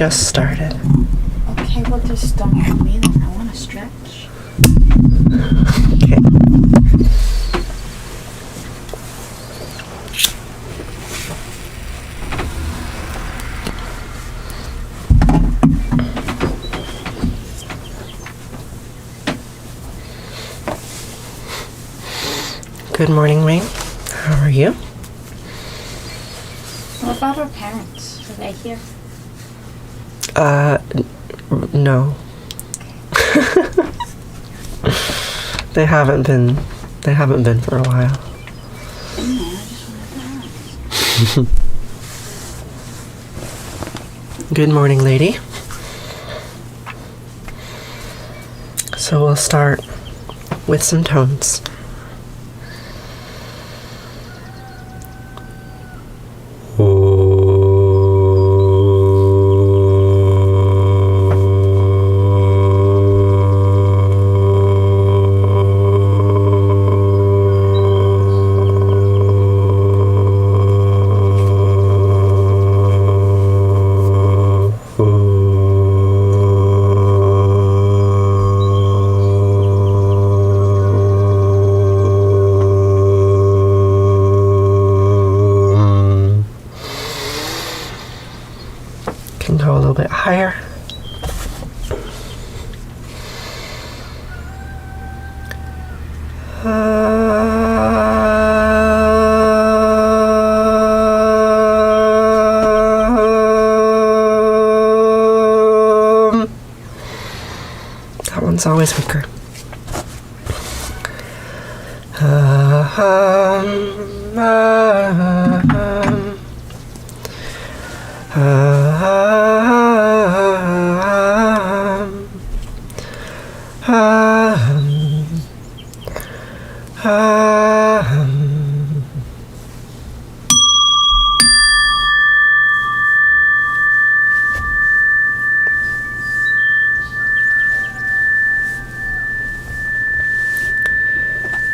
just started. Okay, well just don't help me then. I want to stretch. Okay. Good morning, Rain. How are you? What about our parents? Are they here? No. They haven't been for a while. I just wanted to ask. Good morning, lady. So we'll start with some tones. Can go a little bit higher. That one's always weaker.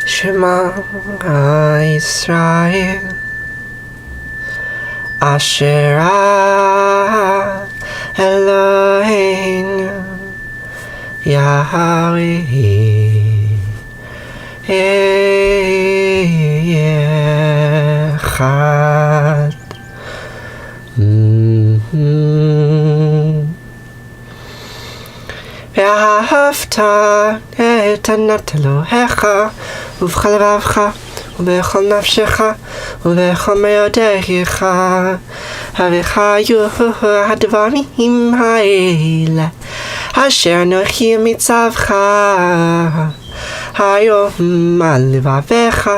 Shema Yisrael Asher Eloheinu Yahweh Echad. ואהבת את ענת אלוהיך ובכל לבבך ובכל נפשך ובכל מאודך. אביך היו הדברים האלה אשר אנוכי מצווך היום על לבביך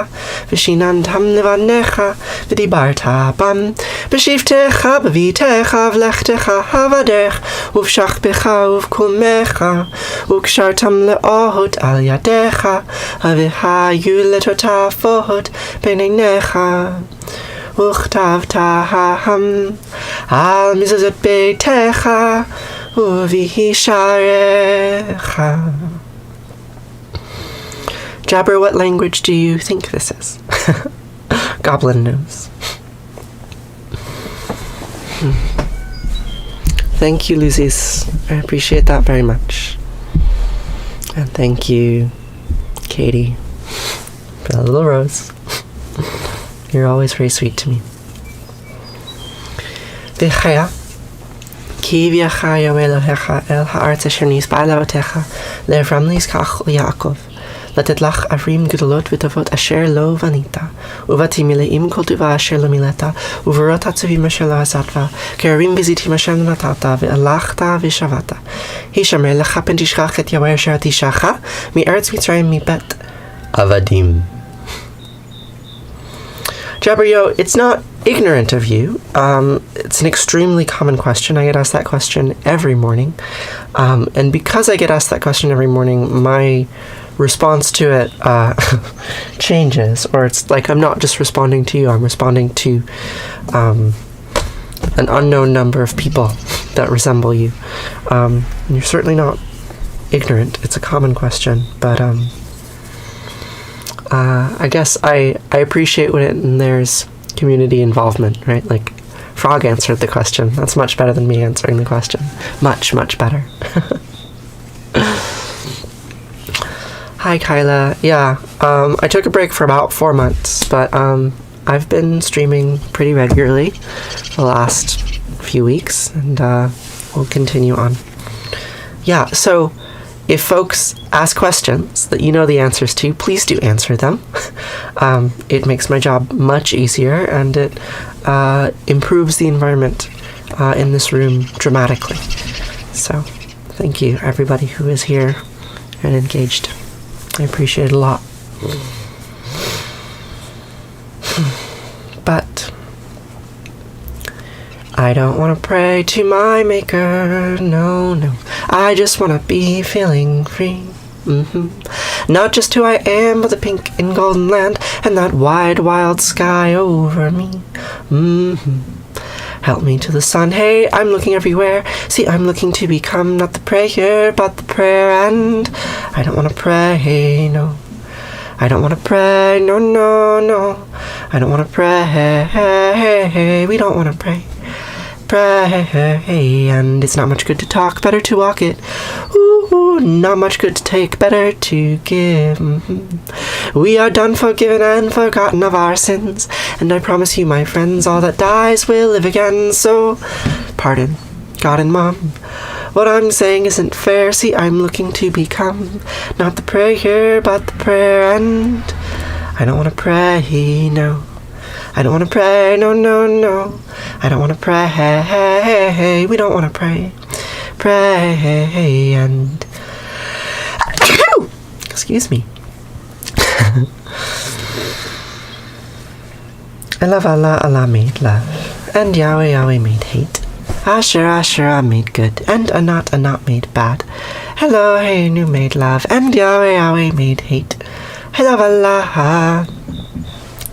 ושיננתם לבניך ודיברת בם בשבתך בביתך ולכתך בדרך ובשכבך ובקומך וקשרתם לאות על ידיך והיו לטוטפות בין עיניך וכתבתם על מזוזות ביתך ובשעריך. Jabber, what language do you think this is? Goblin knows. Thank you, Lucis. I appreciate that very much. And thank you, Katie, for the little rose. You're always very sweet to me. V'chaya, ki v'chaya Elohecha el ha'aretz asher nisba levotecha le'Avram li'Yitzchak u'Yaakov. לתת לך ערים גדולות וטובות אשר לא בנית, ובתים מלאים כל טובה אשר לא מילאת, ובורות עצובים אשר לא עשת, כערים וזיתים אשר לא נטעת, והלכת ושבת. הישמר לך פן תשכח את יהוה אשר תישך מארץ מצרים מבית עבדים. Jabrio, it's not ignorant of you. It's an extremely common question. I get asked that question every morning. And because I get asked that question every morning, my response to it changes. Or it's like I'm not just responding to you, I'm responding to an unknown number of people that resemble you. And you're certainly not ignorant. It's a common question. But I guess I appreciate when there's community involvement, right? Like, Frog answered the question. That's much better than me answering the question. Much, much better. Hi, Kyla. Yeah, I took a break for about 4 months, but I've been streaming pretty regularly the last few weeks, and we'll continue on. Yeah, so if folks ask questions that you know the answers to, please do answer them. It makes my job much easier, and it improves the environment in this room dramatically. So thank you, everybody who is here and engaged. I appreciate it a lot. But I don't want to pray to my maker, no, no. I just want to be feeling free. Not just who I am, but the pink and golden land and that wide, wild sky over me. Help me to the sun, hey, I'm looking everywhere. See, I'm looking to become not the prayer, but the prayer, and I don't want to pray, no. I don't want to pray, no, no, no. I don't want to pray, we don't want to pray. Pray, and it's not much good to talk, better to walk it. Ooh, not much good to take, better to give. We are done forgiven and forgotten of our sins, and I promise you, my friends, all that dies will live again. So, pardon, God and Mom, what I'm saying isn't fair. See, I'm looking to become not the prayer, but the prayer, and I don't want to pray, no. I don't want to pray, no, no, no. I don't want to pray, we don't want to pray. Pray, and excuse me. I love Allah, Allah made love, and Yahweh, Yahweh made hate. Asher, Asher, made good, and Anat, Anat made bad. Hello, hey, new made love, and Yahweh, Yahweh made hate. I love Allah,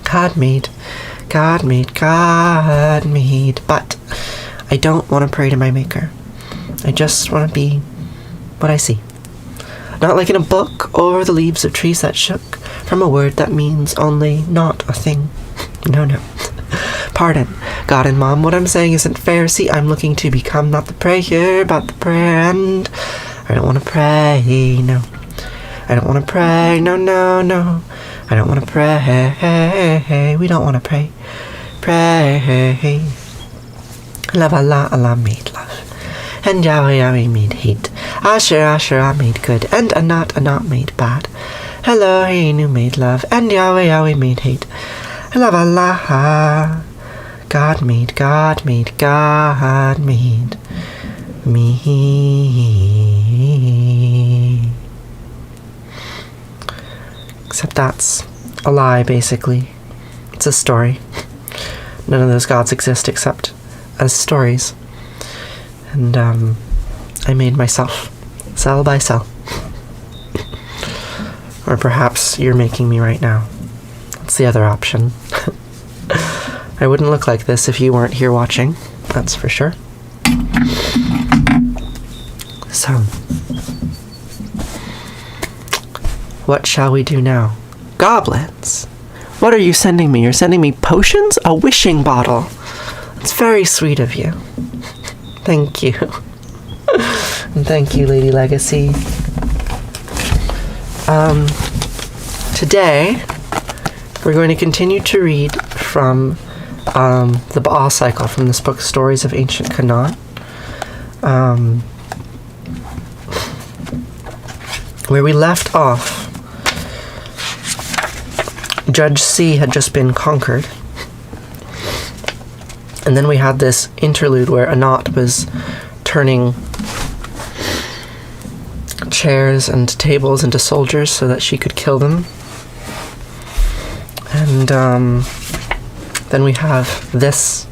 God made, God made, God made. But I don't want to pray to my maker. I just want to be what I see. Not like in a book or the leaves of trees that shook from a word that means only not a thing. No, no. Pardon, God and Mom, what I'm saying isn't fair. See, I'm looking to become not the prayer, but the prayer, and I don't want to pray, no. I don't want to pray, no, no, no. I don't want to pray, we don't want to pray. Pray. Love Allah, Allah made love, and Yahweh, Yahweh made hate. Asher, Asher, made good, and Anat, Anat made bad. Hello, Anu made love, and Yahweh, Yahweh made hate. I love Allah, God made, God made, God made me. Except that's a lie, basically. It's a story. None of those gods exist except as stories. And, I made myself, cell by cell. Or perhaps you're making me right now. That's the other option. I wouldn't look like this if you weren't here watching, that's for sure. So, what shall we do now? Goblins! What are you sending me? You're sending me potions? A wishing bottle! It's very sweet of you. Thank you. And thank you, Lady Legacy. Today, we're going to continue to read from the Baal cycle from this book, Stories of Ancient Canaan. Where we left off, Judge C had just been conquered. And then we had this interlude where Anat was turning chairs and tables into soldiers so that she could kill them. And then we have this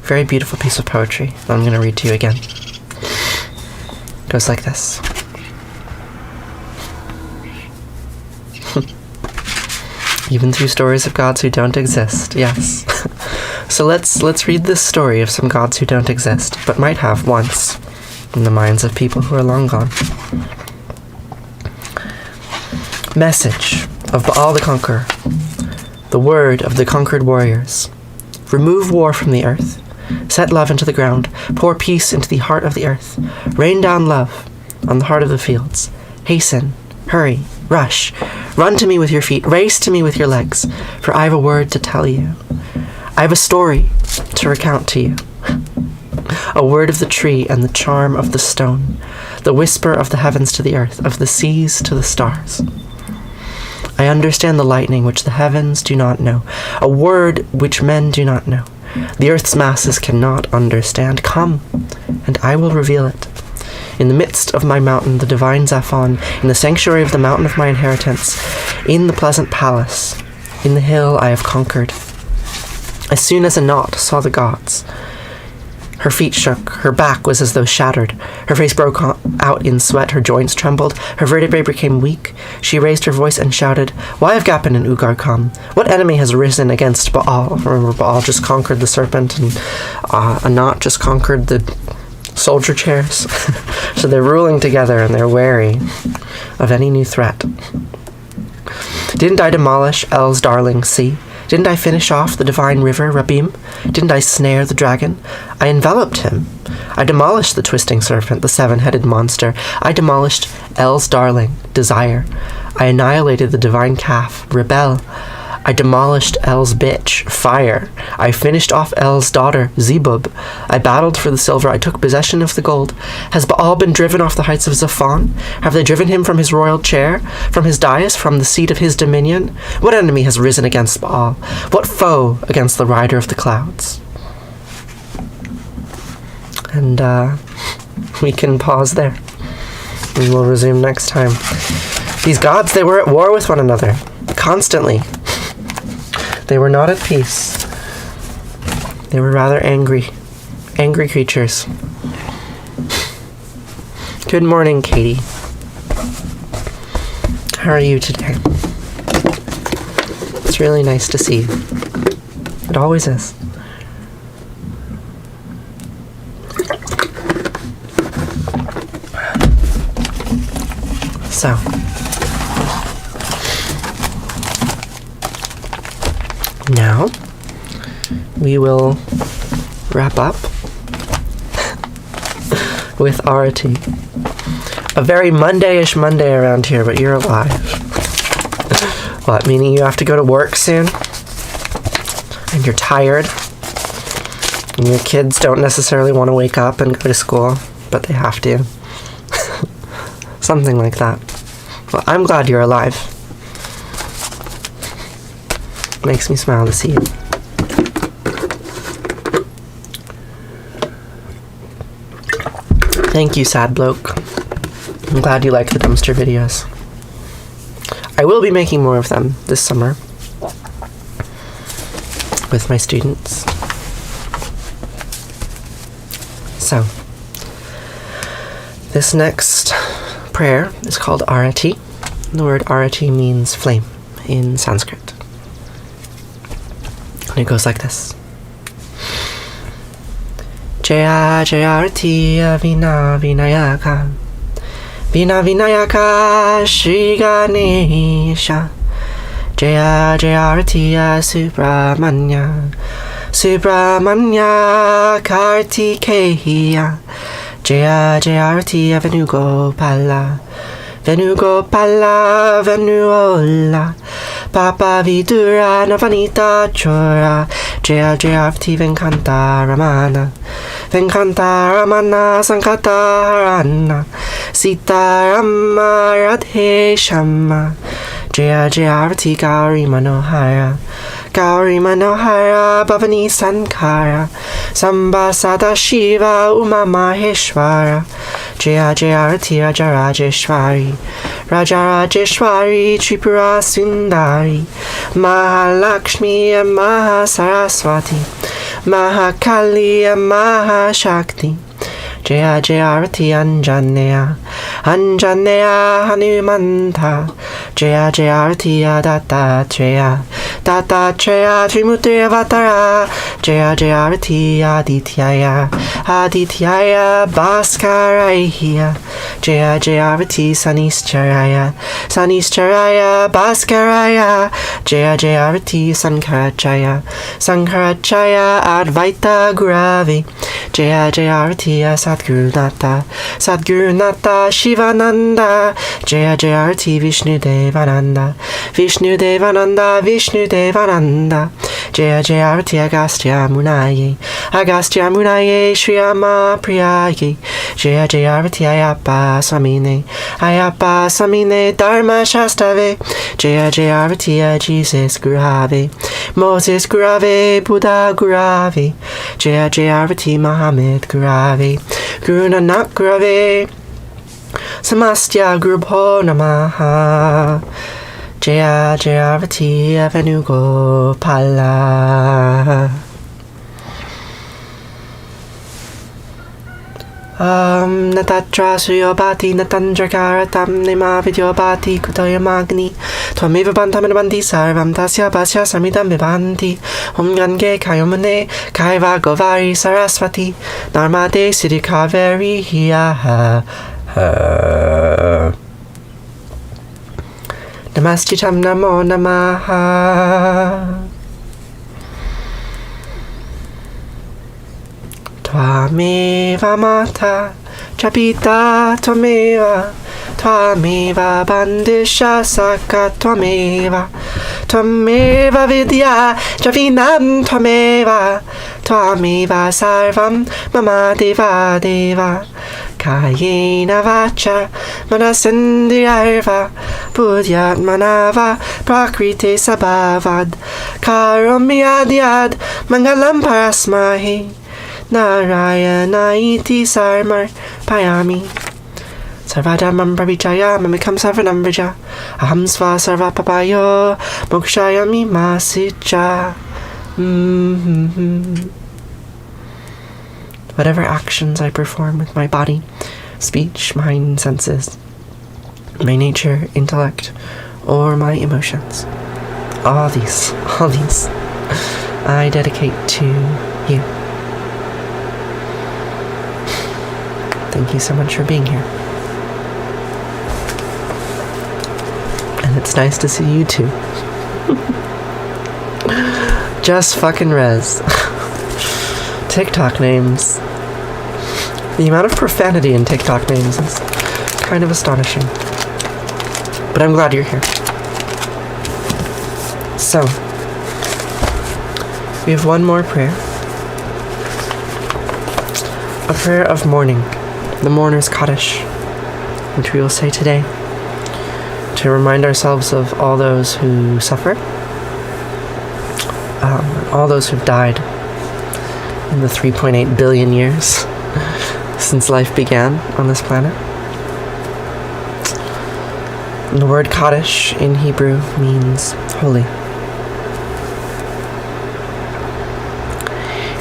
very beautiful piece of poetry that I'm going to read to you again. It goes like this. Even through stories of gods who don't exist, yes. So let's read this story of some gods who don't exist, but might have once in the minds of people who are long gone. Message of Baal the Conqueror. The word of the conquered warriors. Remove war from the earth. Set love into the ground. Pour peace into the heart of the earth. Rain down love on the heart of the fields. Hasten, hurry, rush. Run to me with your feet. Race to me with your legs. For I have a word to tell you. I have a story to recount to you. A word of the tree and the charm of the stone. The whisper of the heavens to the earth, of the seas to the stars. I understand the lightning which the heavens do not know, a word which men do not know. The earth's masses cannot understand. Come, and I will reveal it. In the midst of my mountain, the divine Zaphon, in the sanctuary of the mountain of my inheritance, in the pleasant palace, in the hill I have conquered. As soon as Anat saw the gods, her feet shook, her back was as though shattered, her face broke out in sweat, her joints trembled, her vertebrae became weak. She raised her voice and shouted, "Why have Gapin and Ugar come? What enemy has risen against Baal?" Remember, Baal just conquered the serpent, and Anat just conquered the soldier chairs. So they're ruling together, and they're wary of any new threat. Didn't I demolish El's darling sea? Didn't I finish off the divine river, Rabim? Didn't I snare the dragon? I enveloped him. I demolished the twisting serpent, the seven-headed monster. I demolished El's darling, Desire. I annihilated the divine calf, Rebel. I demolished El's bitch, Fire. I finished off El's daughter, Zebub. I battled for the silver. I took possession of the gold. Has Baal been driven off the heights of Zaphon? Have they driven him from his royal chair? From his dais? From the seat of his dominion? What enemy has risen against Baal? What foe against the rider of the clouds? And, we can pause there. And we'll resume next time. These gods, they were at war with one another. Constantly. They were not at peace. They were rather angry. Angry creatures. Good morning, Katie. How are you today? It's really nice to see you. It always is. So, now we will wrap up with Arati. A very Monday-ish Monday around here, but you're alive. What, meaning you have to go to work soon? And you're tired? And your kids don't necessarily want to wake up and go to school, but they have to. Something like that. Well, I'm glad you're alive. Makes me smile to see you. Thank you, sad bloke. I'm glad you like the dumpster videos. I will be making more of them this summer with my students. So, this next prayer is called Arati. The word Arati means flame in Sanskrit. And it goes like this. Jaya Jayarati Vina Vinayaka Vina Vinayaka Shri Ganesha Jaya Jayarati Subramanya Subramanya Kartikeya Jaya Jayarati Venugopala Venugopala Venuola Papa Vidura Navanita Chora Jaya Jayarti Venkanta Ramana Venkanta Ramana Sankata Harana Sita Rama Radhe Shama Jaya Jayarti Gauri Manohara Gauri Manohara Bhavani Sankara Samba Sada Shiva Uma Maheshwara Jaya Jayarti Raja Rajeshwari Raja Rajeshwari Tripura Sundari Mahalakshmi and Mahasaraswati Mahakali and Mahashakti Jaya Jayarti Anjaneya Anjaneya Hanumanta Jaya Jayarti Datatreya Datatreya Trimurti Avatara Jaya Jayarti Adityaya Adityaya Bhaskaraya Jaya Jayavati Sanischaraya Sanischaraya Bhaskaraya Jaya Jayavati Sankarachaya Sankarachaya Advaita Gurave Jaya Jayavati Sadgurunata Sadgurunata Shivananda Jaya Jayavati Vishnu Devananda Vishnu Devananda Vishnu Devananda Jaya Jayavati Agastya Munaye Agastya Munaye Shriyama Priyaye Jaya Jayavati Ayappa Samine Ayappa Samine Dharma Shastave Jaya Jayavati Jesus Gurave Moses Gurave Buddha Gurave Jaya Jayavati Muhammad Gurave Guru Nanak Gurave Samastya Gurubho Namaha Jaya Jayavati Venugopala Natatra Suyobati Natandrakaratam Nima Vidyobati Kutoya Magni Twamiva Bantamanabanti Sarvam Tasya Basya Samidam Vivanti Om Gange Kayomane Kaiva Govari Saraswati Narmade Siddhi Kaveri Hiya Namastitam Namo Namaha Tvameva Mata Chapita Tvameva Tvameva Bandisha Saka Tvameva Tvameva Vidya Javinam Tvameva Tvameva Sarvam Mama Deva Deva Kayena Vacha Manasindriyarva Buddhyat Manava Prakriti Sabhavad Karomyadyad Mangalam Parasmahi Narayana iti sarmar payami Sarvadhamam pravijaya mamikam sarvanam vrija Aham sva sarva papayo mokshayami masija Whatever actions I perform with my body, speech, mind, senses, my nature, intellect, or my emotions, all these I dedicate to you. Thank you so much for being here. And it's nice to see you too. Just fucking res. TikTok names. The amount of profanity in TikTok names is kind of astonishing. But I'm glad you're here. So, we have one more prayer. A prayer of mourning. The Mourner's Kaddish, which we will say today to remind ourselves of all those who suffer, all those who've died in the 3.8 billion years since life began on this planet. The word Kaddish in Hebrew means holy.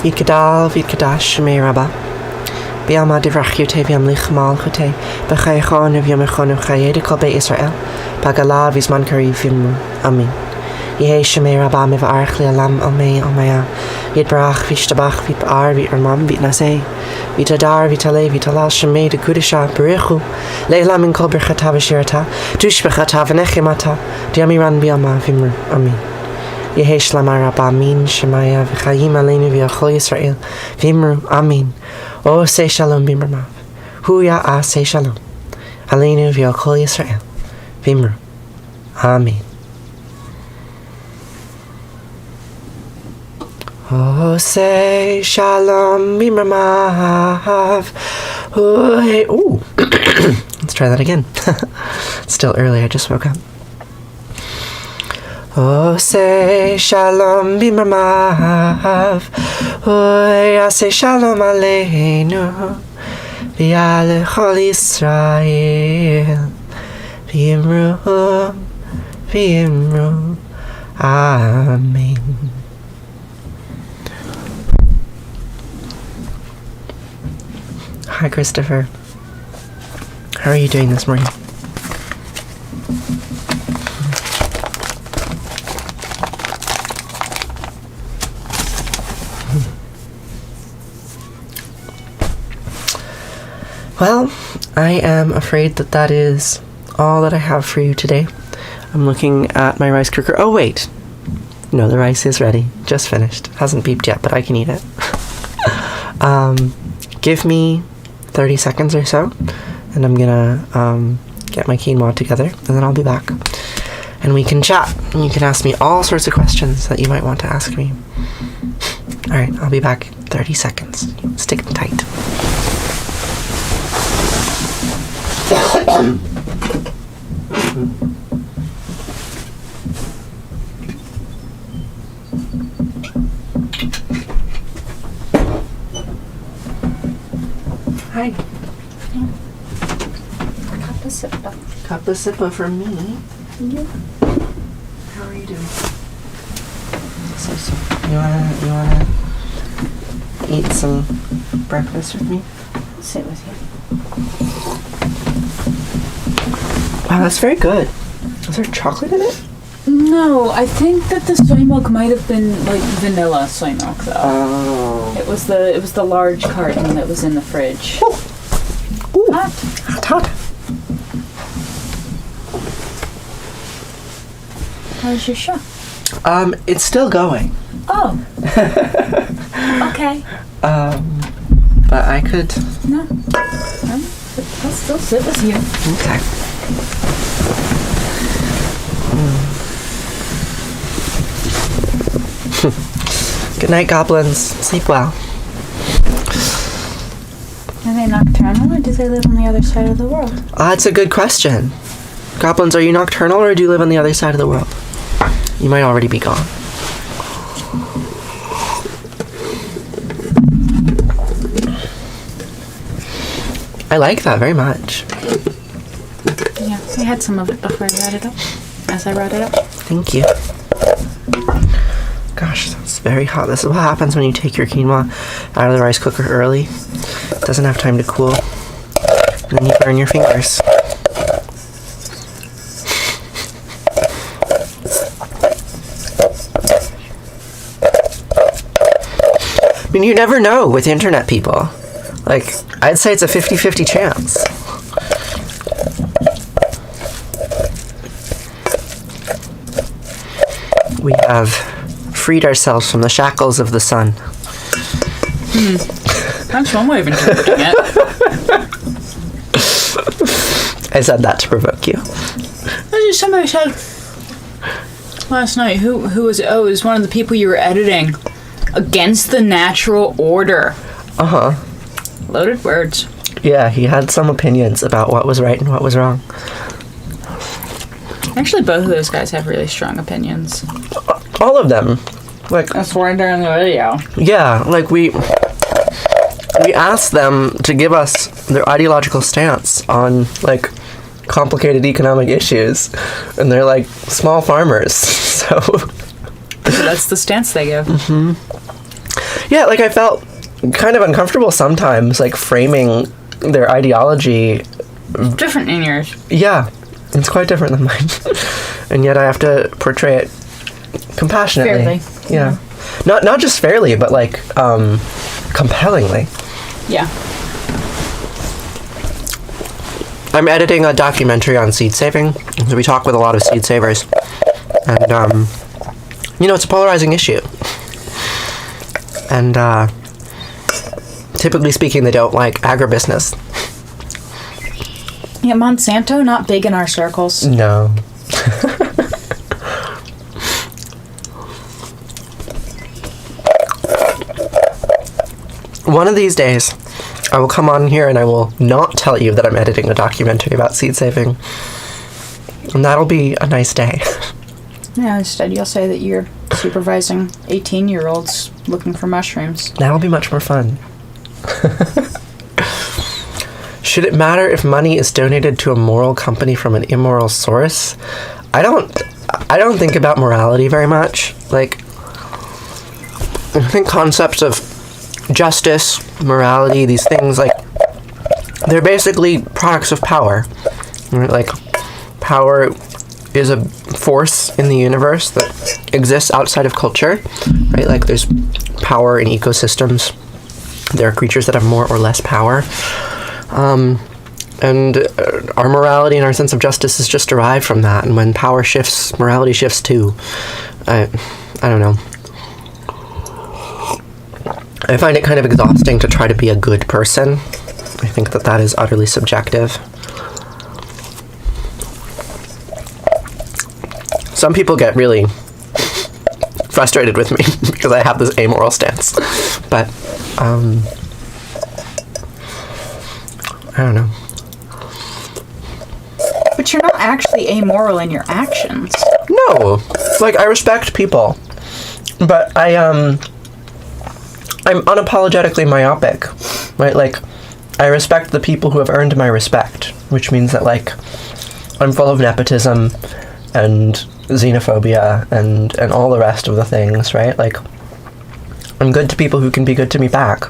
Yikadal v'yikadash shemei Rabbah B'yama divrachyote v'yamlich malchute B'chayachon v'yamechon v'chayede kol Beit Yisrael B'agala v'zman kariv v'imru Amen. Yehi shemei Rabbah mev'arech li'alam Amei Amaya Yidbarach v'yishtabach v'yip'ar v'yirmam v'yitnaseh V'yitadar v'yitaleh v'yitalal shemei d'kudisha b'richu Le'elam min kol birchata v'shirata Tushbechata v'nechemata D'yamiran b'yama v'imru Amen. Yehi shlama Rabbah min shemaya v'chayim aleinu v'yachol Yisrael v'imru Amen. O say shalom b'imramav. Huya a say shalom. Aleinu v'yachol Yisrael v'imru Amen. Oh, say shalom b'imramav. Ooh. Let's try that again. It's still early, I just woke up. Oh, say shalom b'imramav. Oh, say shalom aleinu. V'yale chol Yisrael. V'imru. V'imru. Amen. Hi, Christopher. How are you doing this morning? Well, I am afraid that that is all that I have for you today. I'm looking at my rice cooker. Oh, wait. No, the rice is ready. Just finished. Hasn't beeped yet, but I can eat it. Give me 30 seconds or so, and I'm gonna get my quinoa together, and then I'll be back. And we can chat, and you can ask me all sorts of questions that you might want to ask me. Alright, I'll be back in 30 seconds. Stick tight. Hi. Cup of sippa for me. Yeah. How are you doing? So sweet. You wanna eat some breakfast with me? I'll sit with you. Wow, that's very good. Is there chocolate in it? No, I think that the soy milk might have been like vanilla soy milk though. Oh. It was the large carton that was in the fridge. Ooh. Hot. Hot. How's your show? It's still going. Oh. Okay. But I could. No. I'll still sit with you. Okay. Good night, goblins. Sleep well. Are they nocturnal or do they live on the other side of the world? That's a good question. Goblins, are you nocturnal or do you live on the other side of the world? You might already be gone. I like that very much. Yeah, I had some of it before I brought it up. As I brought it up. Thank you. Gosh, that's very hot. This is what happens when you take your quinoa out of the rice cooker early. It doesn't have time to cool. And then you burn your fingers. I mean, you never know with internet people. Like, I'd say it's a 50-50 chance. We have freed ourselves from the shackles of the sun. That's one way of interpreting it. I said that to provoke you. Somebody said last night, who was it? Oh, it was one of the people you were editing. Against the natural order. Uh-huh. Loaded words. Yeah, he had some opinions about what was right and what was wrong. Actually, both of those guys have really strong opinions. All of them. Like, That's right there in the video. yeah, like we asked them to give us their ideological stance on, like, complicated economic issues. And they're, like, small farmers, so... So that's the stance they give. Mm-hmm. Yeah, like, I felt kind of uncomfortable sometimes, like, framing their ideology. Different in yours. Yeah, it's quite different than mine. And yet I have to portray it compassionately. Fairly. Yeah. Not just fairly, but, like, compellingly. Yeah. I'm editing a documentary on seed saving. So we talk with a lot of seed savers. And, you know, it's a polarizing issue. And, typically speaking, they don't like agribusiness. Yeah, Monsanto, not big in our circles. No. One of these days, I will come on here and I will not tell you that I'm editing a documentary about seed saving. And that'll be a nice day. Yeah, instead you'll say that you're supervising 18-year-olds looking for mushrooms. That'll be much more fun. Should it matter if money is donated to a moral company from an immoral source? I don't think about morality very much. Like, I think concepts of justice, morality, these things, like, they're basically products of power. Right? Like, power is a force in the universe that exists outside of culture, right? Like, there's power in ecosystems. There are creatures that have more or less power. our morality and our sense of justice is just derived from that. And when power shifts, morality shifts too. I don't know. I find it kind of exhausting to try to be a good person. I think that is utterly subjective. Some people get really frustrated with me because I have this amoral stance. But, I don't know. But you're not actually amoral in your actions. No. Like, I respect people. But I'm unapologetically myopic, right? Like, I respect the people who have earned my respect, which means that, like, I'm full of nepotism and xenophobia and all the rest of the things, right? Like, I'm good to people who can be good to me back.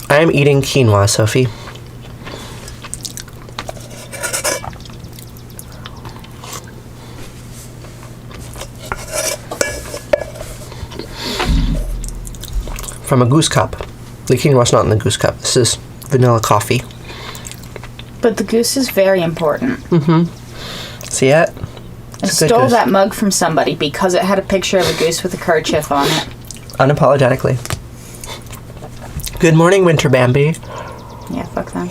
I am eating quinoa, Sophie. From a goose cup. The quinoa's not in the goose cup. This is vanilla coffee. But the goose is very important. See it? I stole that mug from somebody because it had a picture of a goose with a kerchief on it. Unapologetically. Good morning, Winter Bambi. Yeah, fuck them.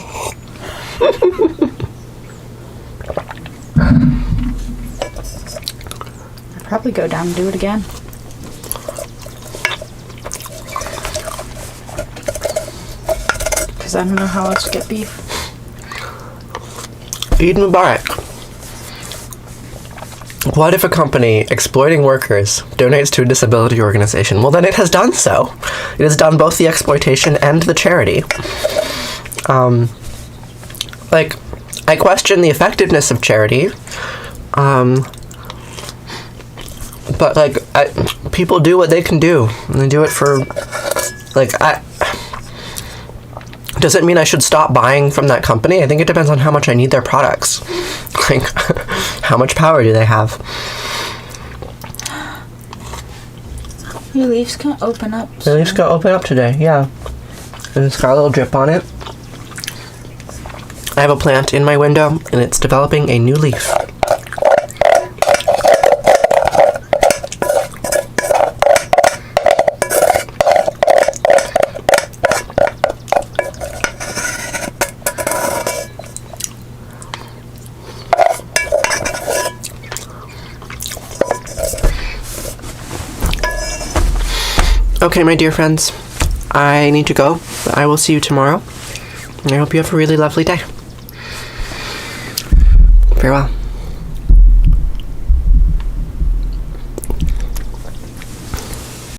I'd probably go down and do it again. Because I don't know how else to get beef. Eid Mubarak. What if a company exploiting workers donates to a disability organization? Well, then it has done so. It has done both the exploitation and the charity. Like, I question the effectiveness of charity. But, like, people do what they can do. And they do it for, like, does it mean I should stop buying from that company? I think it depends on how much I need their products. Like, how much power do they have? Your leaves can open up. The leaves can open up today, yeah. And it's got a little drip on it. I have a plant in my window, and it's developing a new leaf. Okay, my dear friends, I need to go, but I will see you tomorrow. And I hope you have a really lovely day. Farewell.